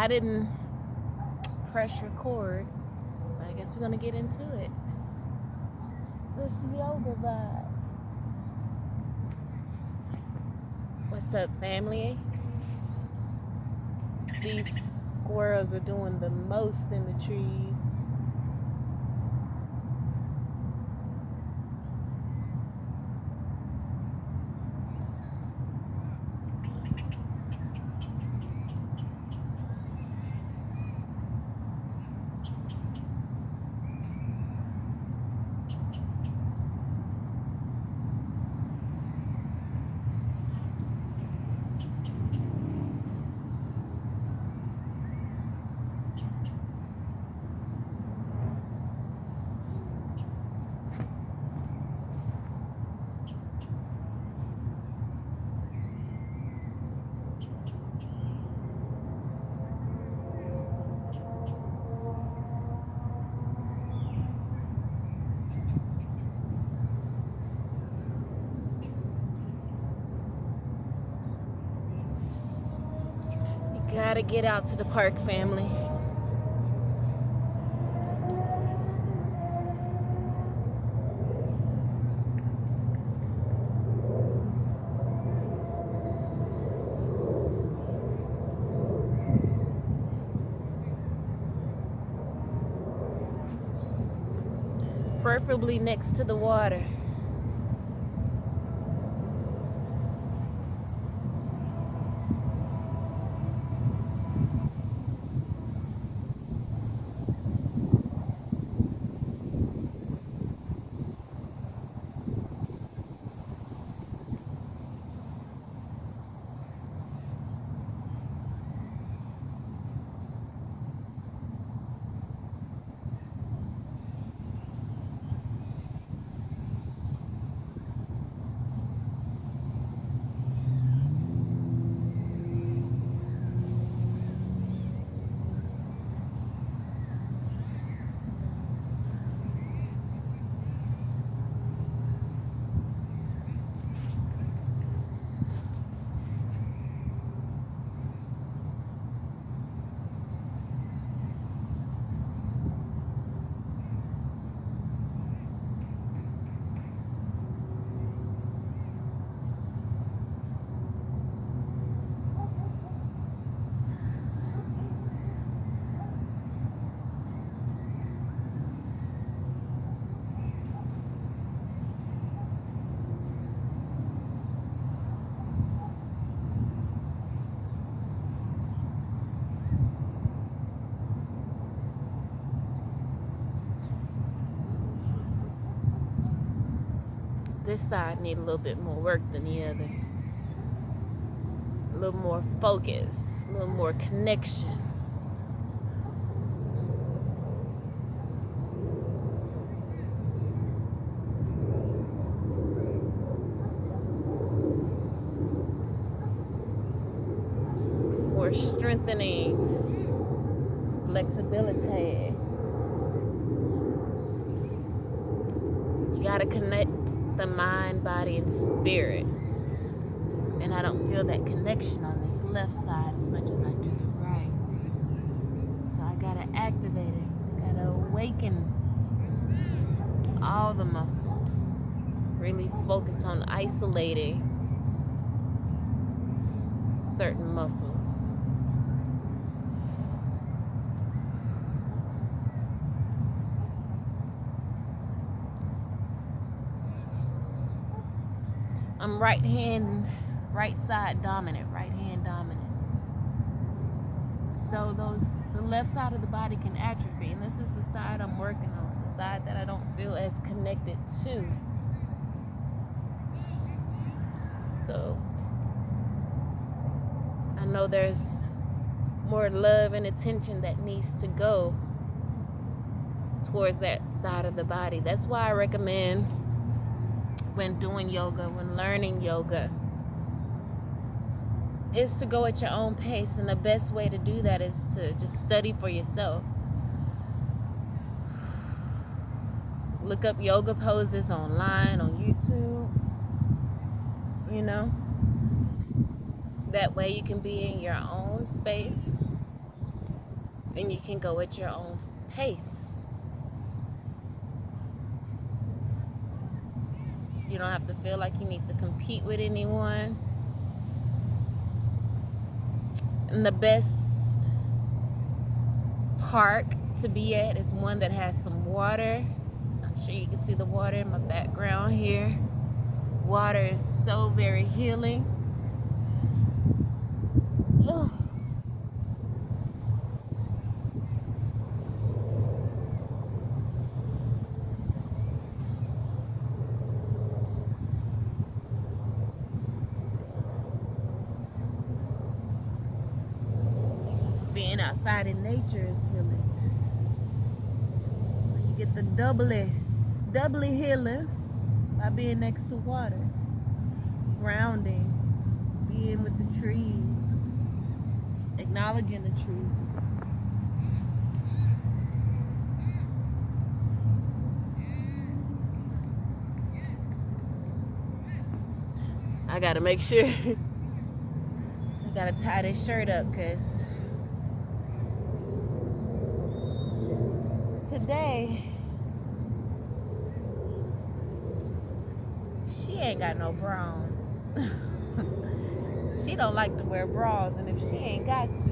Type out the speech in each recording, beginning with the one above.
I didn't press record, but I guess we're gonna get into it. This yoga vibe. What's up, family? These squirrels are doing the most in the trees. You gotta get out to the park, family. Preferably next to the water. This side need a little bit more work than the other. A little more focus, a little more connection. More strengthening, flexibility. You gotta connect the mind, body, and spirit. And I don't feel that connection on this left side as much as I do the right. So I gotta activate it. I gotta awaken all the muscles. Really focus on isolating certain muscles. I'm right side dominant, right hand dominant. So the left side of the body can atrophy, and this is the side I'm working on, the side that I don't feel as connected to. So I know there's more love and attention that needs to go towards that side of the body. That's why I recommend when doing yoga, when learning yoga, is to go at your own pace. And the best way to do that is to just study for yourself. Look up yoga poses online, on YouTube, you know. That way you can be in your own space And you can go at your own pace. You don't have to feel like you need to compete with anyone. And the best park to be at is one that has some water. I'm sure you can see the water in my background here. Water is so very healing. Being outside in nature is healing. So you get the doubly healing by being next to water. Grounding, being with the trees, acknowledging the trees. I gotta make sure I gotta tie this shirt up because today she ain't got no bra on. She don't like to wear bras, and if she ain't got to,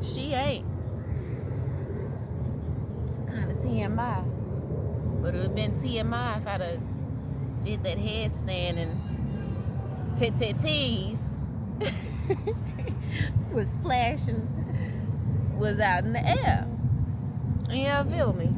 she ain't. It's kind of TMI, but it would have been TMI if I'd have did that headstand and titties was splashing, was out in the air. You feel me?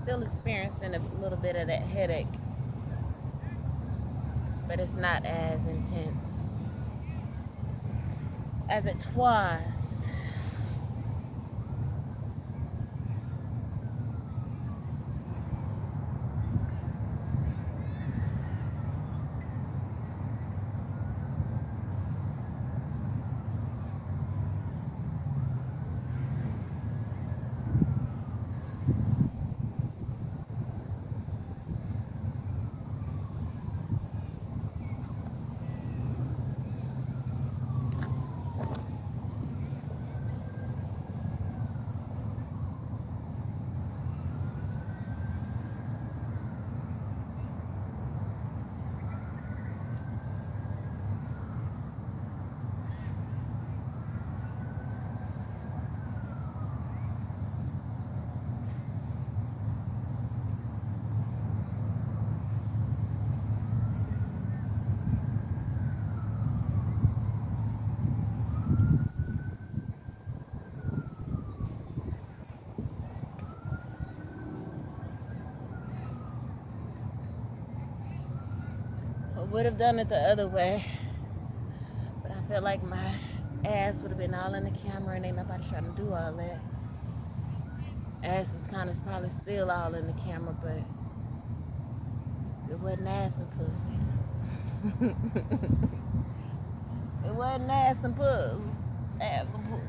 Still experiencing a little bit of that headache, but it's not as intense as it was. would have done it the other way, but I felt like my ass would have been all in the camera and ain't nobody trying to do all that. Ass was kind of probably still all in the camera, but it wasn't ass and puss. It wasn't ass and puss. Ass and puss.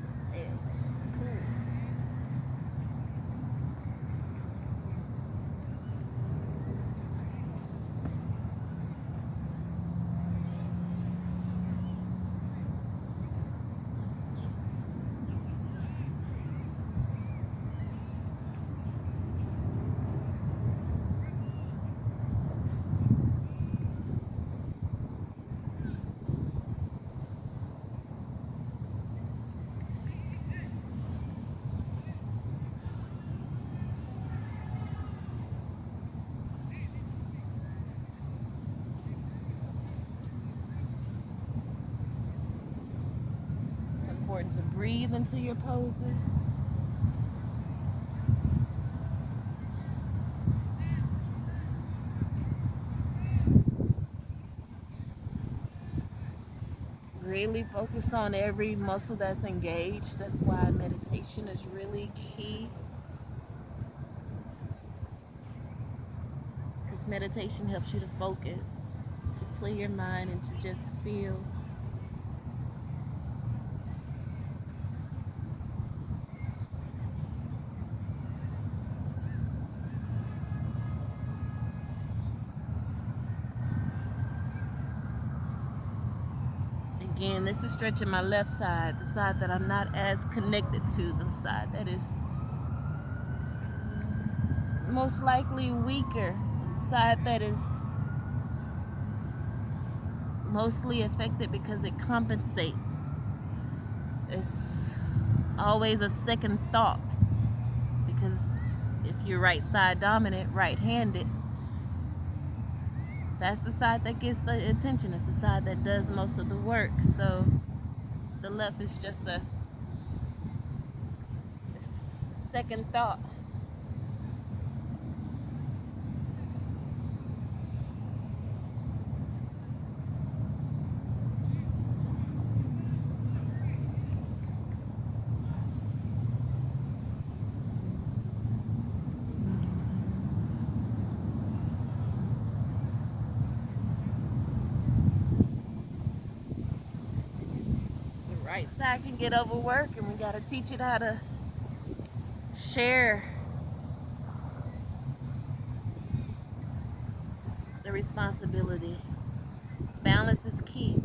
It's important to breathe into your poses. Really focus on every muscle that's engaged. That's why meditation is really key. Because meditation helps you to focus, to clear your mind, and to just feel. Again, this is stretching my left side, the side that I'm not as connected to, the side that is most likely weaker, the side that is mostly affected because it compensates. It's always a second thought, because if you're right side dominant, right-handed, that's the side that gets the attention. It's the side that does most of the work. So the left is just a second thought. Right side can get overworked, and we got to teach it how to share the responsibility. Balance is key.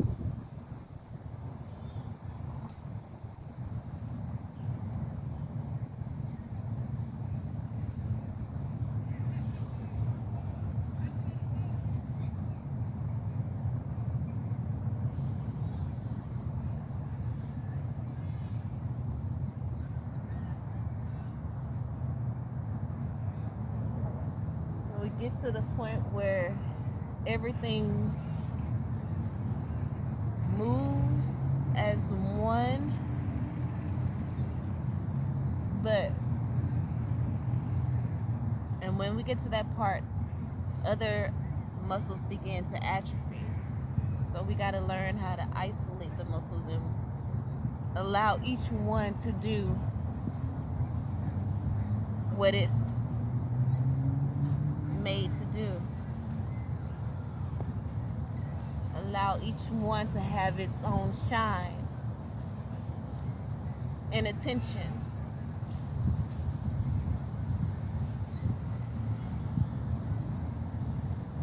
We get to the point where everything moves as one, and when we get to that part, other muscles begin to atrophy. So we got to learn how to isolate the muscles and allow each one to do what it's made to do. Allow each one to have its own shine and attention.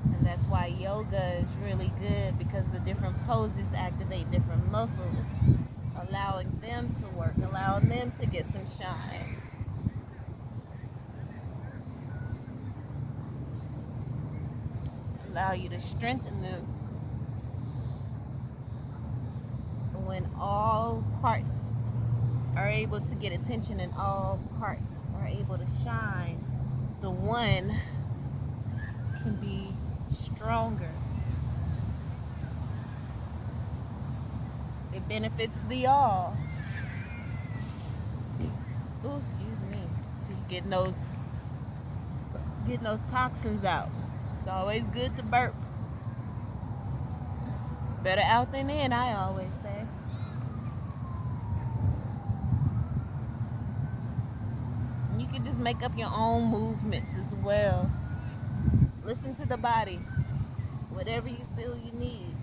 And that's why yoga is really good, because the different poses activate different muscles, allowing them to work, allowing them to get some shine. Allow you to strengthen them. When all parts are able to get attention and all parts are able to shine, the one can be stronger. It benefits the all. Ooh, excuse me. See, getting those toxins out. It's always good to burp. Better out than in, I always say. You can just make up your own movements as well. Listen to the body. Whatever you feel you need.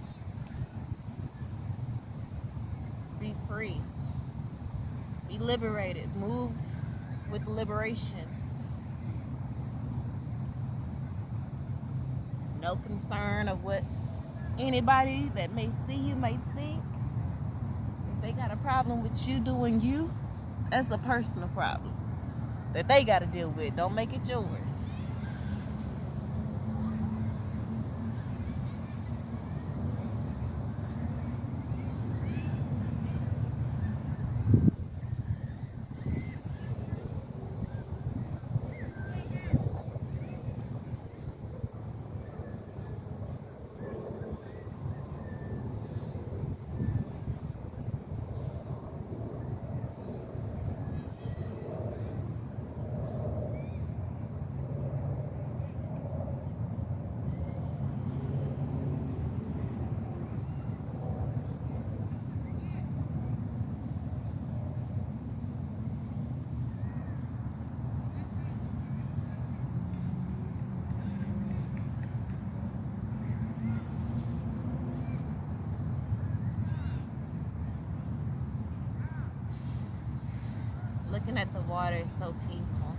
Be free. Be liberated. Move with liberation. No concern of what anybody that may see you may think. If they got a problem with you doing you, that's a personal problem that they got to deal with. Don't make it yours. Looking at the water is so peaceful.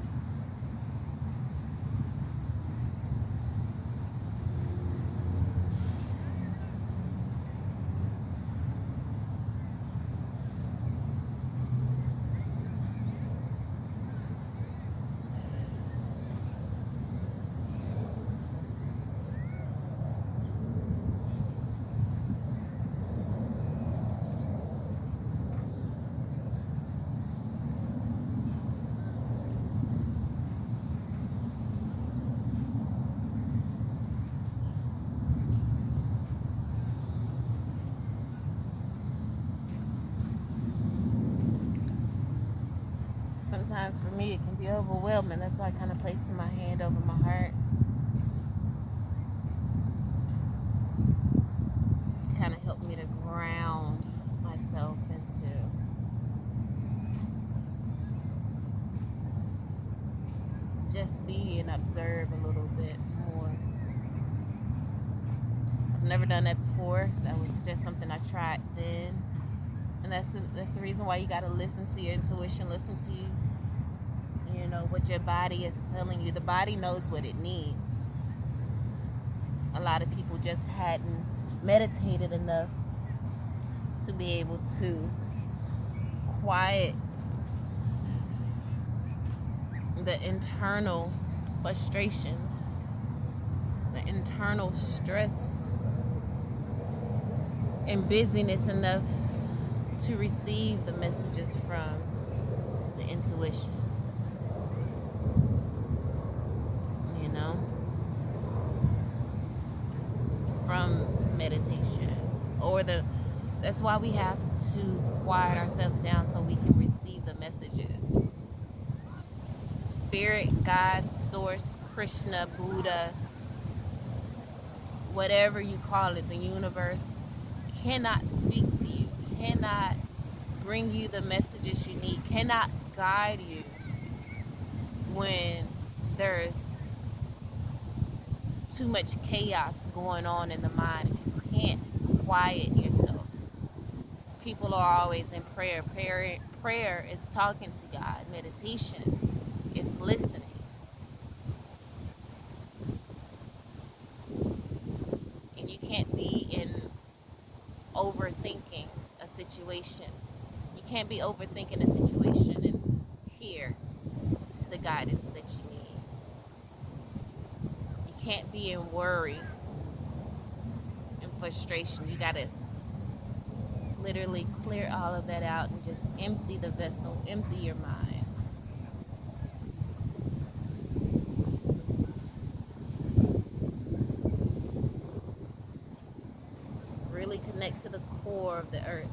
Sometimes for me it can be overwhelming. That's why I kind of placing my hand over my heart. Kind of helped me to ground myself into just be and observe a little bit more. I've never done that before. That was just something I tried then. And that's the reason why you got to listen to your intuition, listen to you know what your body is telling you. The body knows what it needs. A lot of people just hadn't meditated enough to be able to quiet the internal frustrations, the internal stress and busyness enough to receive the messages from the intuition. You know? From meditation. That's why we have to quiet ourselves down so we can receive the messages. Spirit, God, Source, Krishna, Buddha, whatever you call it, the universe cannot speak to you, cannot bring you the messages you need, cannot guide you when there's too much chaos going on in the mind. If you can't quiet yourself. People are always in prayer. Prayer is talking to God. Meditation is listening. And you can't be in overthinking a situation. You can't be overthinking a situation and hear the guidance that you need. You can't be in worry and frustration. You gotta literally clear all of that out and just empty the vessel, empty your mind. Really connect to the core of the earth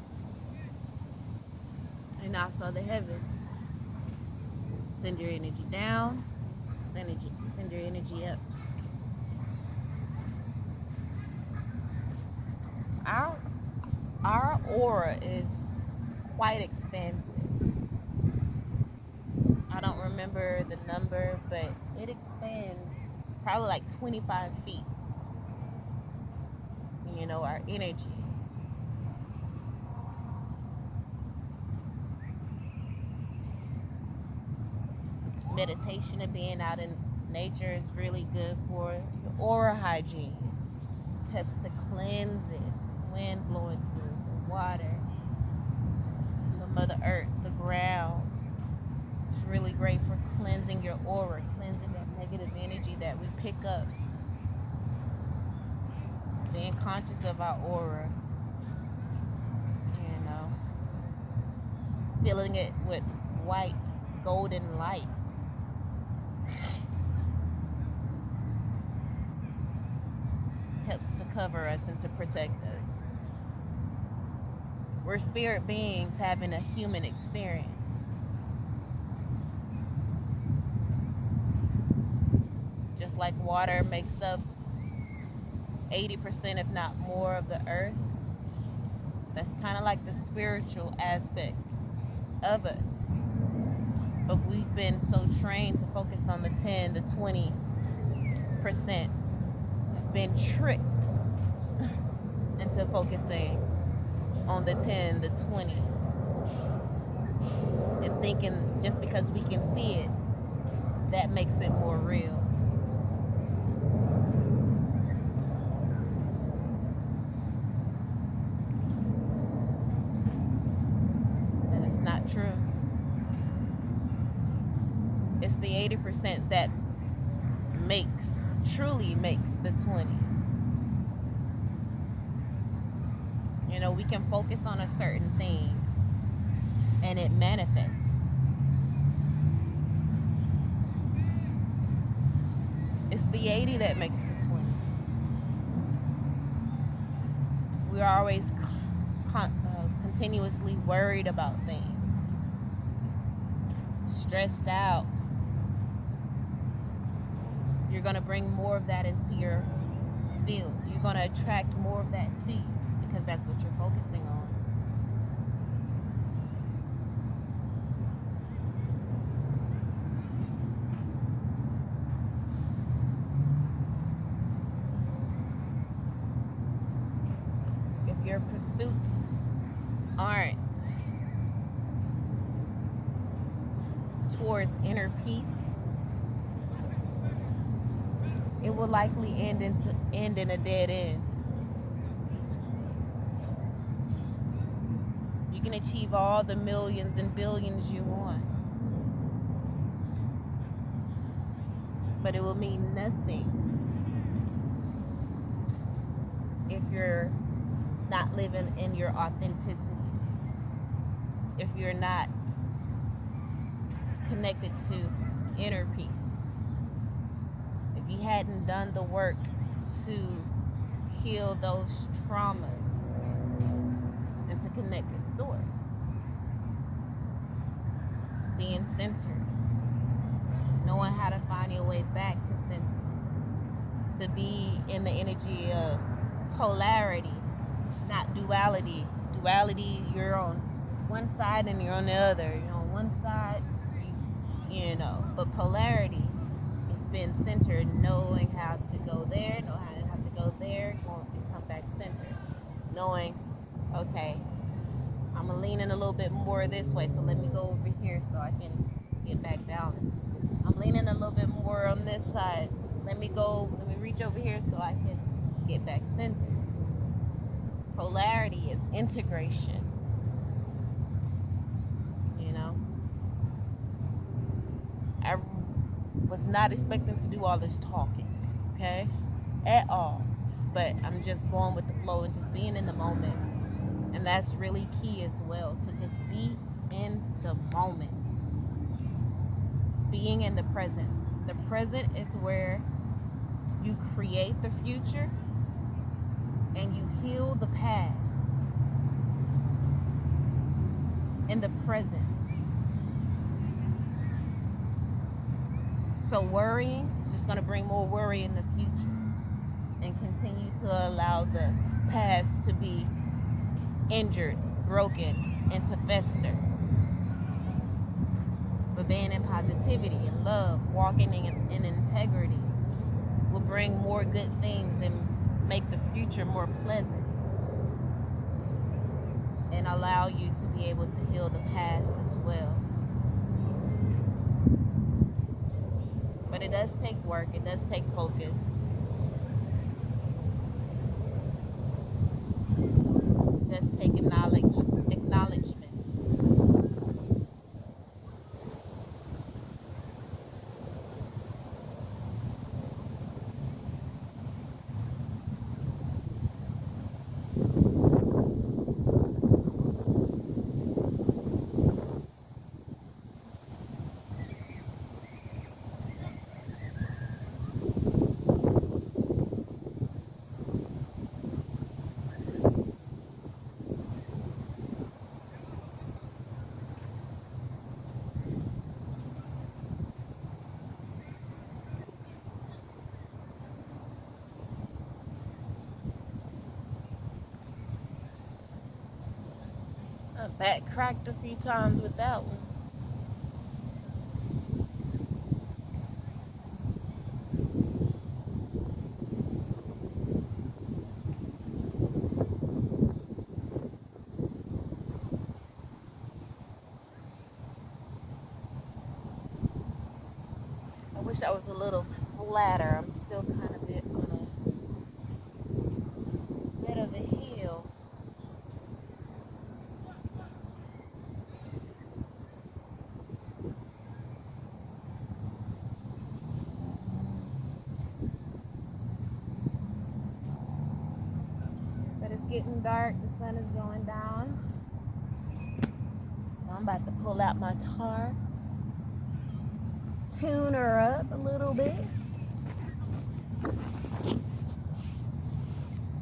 and also the heavens. Send your energy down, send your energy up. Out. aura is quite expansive. I don't remember the number, but it expands probably like 25 feet. You know, our energy. Meditation and being out in nature is really good for your aura hygiene. Helps to cleanse it. Wind blowing through, the water, the Mother Earth, the ground. It's really great for cleansing your aura, cleansing that negative energy that we pick up. Being conscious of our aura, you know, filling it with white, golden light. Helps to cover us and to protect us. We're spirit beings having a human experience. Just like water makes up 80% if not more of the earth, that's kind of like the spiritual aspect of us. But we've been so trained to focus on the 10 to 20%. Been tricked into focusing on the 10, the 20, and thinking just because we can see it, that makes it more real. And it's not true. It's the 80% that truly makes the 20. You know, we can focus on a certain thing and it manifests. It's the 80 that makes the 20. We're always continuously worried about things, stressed out. You're going to bring more of that into your field. You're going to attract more of that to you because that's what you're focusing on. If your pursuits aren't towards inner peace, it will likely end in a dead end. You can achieve all the millions and billions you want, but it will mean nothing if you're not living in your authenticity, if you're not connected to inner peace. If you hadn't done the work to heal those traumas and to connect with source, being centered, knowing how to find your way back to center, to be in the energy of polarity, not duality. Duality, you're on one side and you're on the other. You're on one side, you know, but polarity, been centered, knowing how to go there, know how to go there, and come back centered. Knowing, okay, I'm gonna lean in a little bit more this way, so let me go over here so I can get back balanced. I'm leaning a little bit more on this side. Let me reach over here so I can get back centered. Polarity is integration. You know? I was not expecting to do all this talking, okay? At all. But I'm just going with the flow and just being in the moment. And that's really key as well, to just be in the moment. Being in the present. The present is where you create the future and you heal the past in the present. So worrying is just going to bring more worry in the future and continue to allow the past to be injured, broken, and to fester. But being in positivity and love, walking in integrity will bring more good things and make the future more pleasant and allow you to be able to heal the past as well. But it does take work, it does take focus. It does take acknowledgement. My back cracked a few times with that one. I wish I was a little flatter. I'm still kind of bit on a bit of a hill. But it's getting dark, the sun is going down. So I'm about to pull out my tar, tune her up a little bit.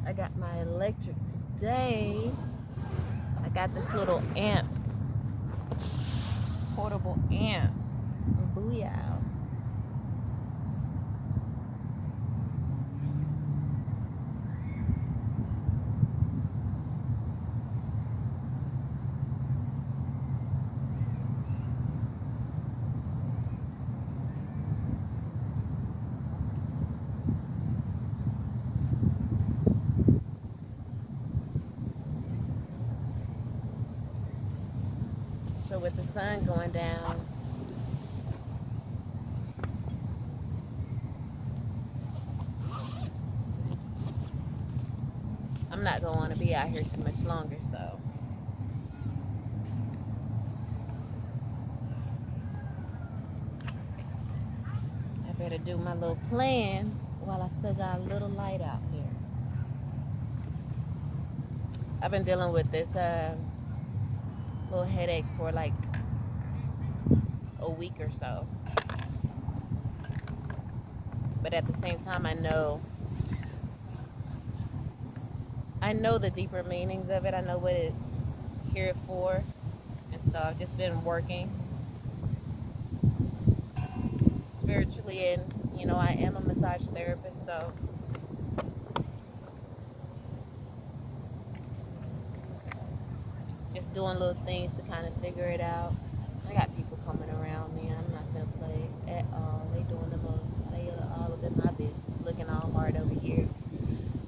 I got my electric today. I got this little amp, portable amp. Booyah. So with the sun going down, I'm not going to want to be out here too much longer, so I better do my little plan while I still got a little light out here. I've been dealing with this little headache for like a week or so. But at the same time, I know the deeper meanings of it. I know what it's here for. And so I've just been working spiritually, and I am a massage therapist, so just doing little things to kind of figure it out. I got people coming around me. I'm not gonna play at all. They doing the most. They all up in my business, looking all hard over here.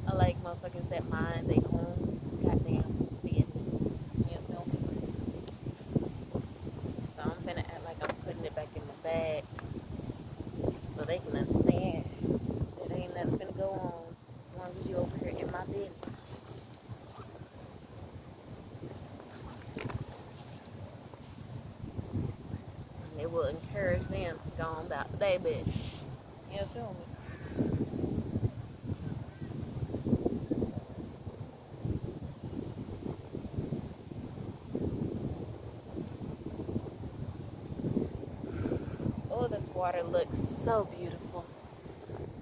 I like motherfuckers that mind they own goddamn business. You feel me? So I'm finna act like I'm putting it back in the bag so they can understand that ain't nothing finna go on as long as you over here in my business. It will encourage them to go on about their business. You feel me? Oh, this water looks so beautiful.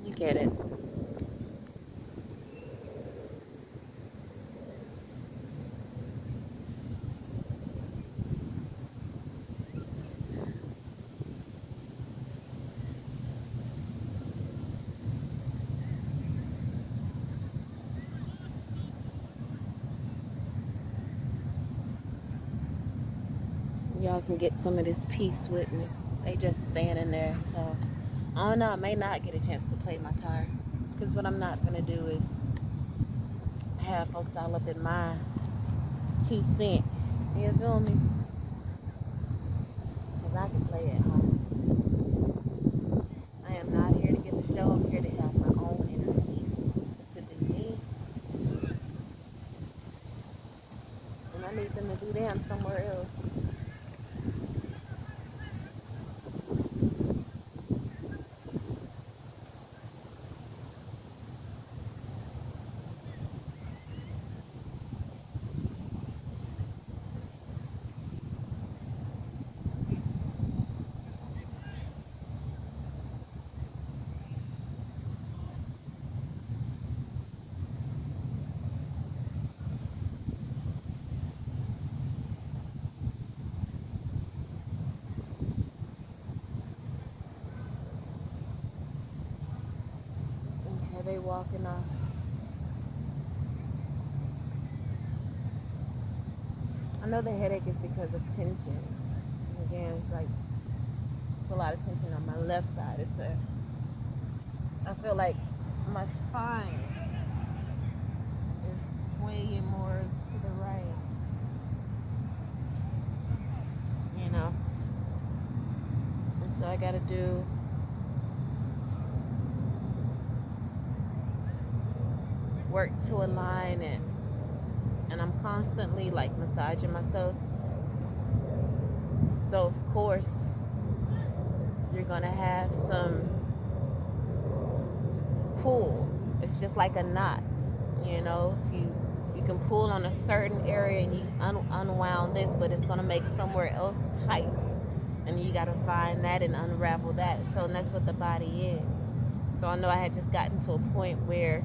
Look at it. y'all can get some of this peace with me. They just standing there, so I don't know. I may not get a chance to play my tire, because what I'm not gonna do is have folks all up in my 2 cent. You feel me? Because I can play at home. I am not here to give a show. I'm here to have my own inner peace, to do me. And I need them to do them somewhere else. Okay, they walking off. I know the headache is because of tension. Again, like it's a lot of tension on my left side. I feel like my spine is way more to the right. You know, and so I gotta do work to align it, and I'm constantly like massaging myself. So of course you're gonna have some pull. It's just like a knot, you know. If you can pull on a certain area and you unwound this, but it's gonna make somewhere else tight, and you gotta find that and unravel that. So that's what the body is. So I know I had just gotten to a point where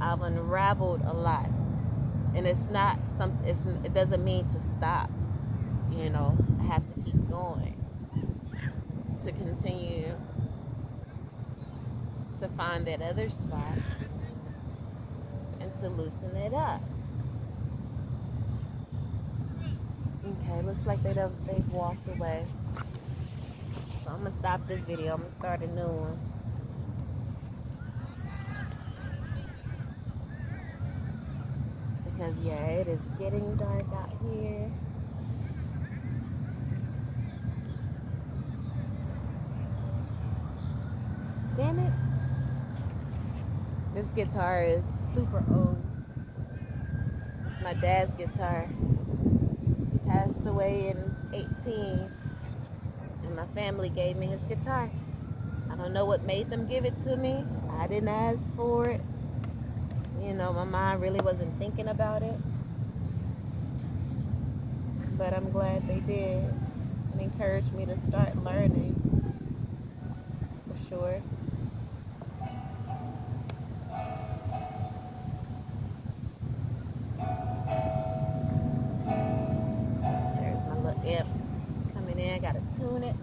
I've unraveled a lot, and it's not it doesn't mean to stop. You know, I have to keep going to continue to find that other spot and to loosen it up. Okay, looks like they've walked away. So I'm gonna stop this video. I'm gonna start a new one. Because yeah, it is getting dark out here. Damn it. This guitar is super old. It's my dad's guitar. He passed away in 18, and my family gave me his guitar. I don't know what made them give it to me. I didn't ask for it. You know, my mind really wasn't thinking about it. But I'm glad they did, and encouraged me to start learning, for sure. There's my little amp coming in. Gotta tune it.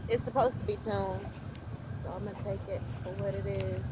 It's supposed to be tuned, so I'm gonna take it for what it is.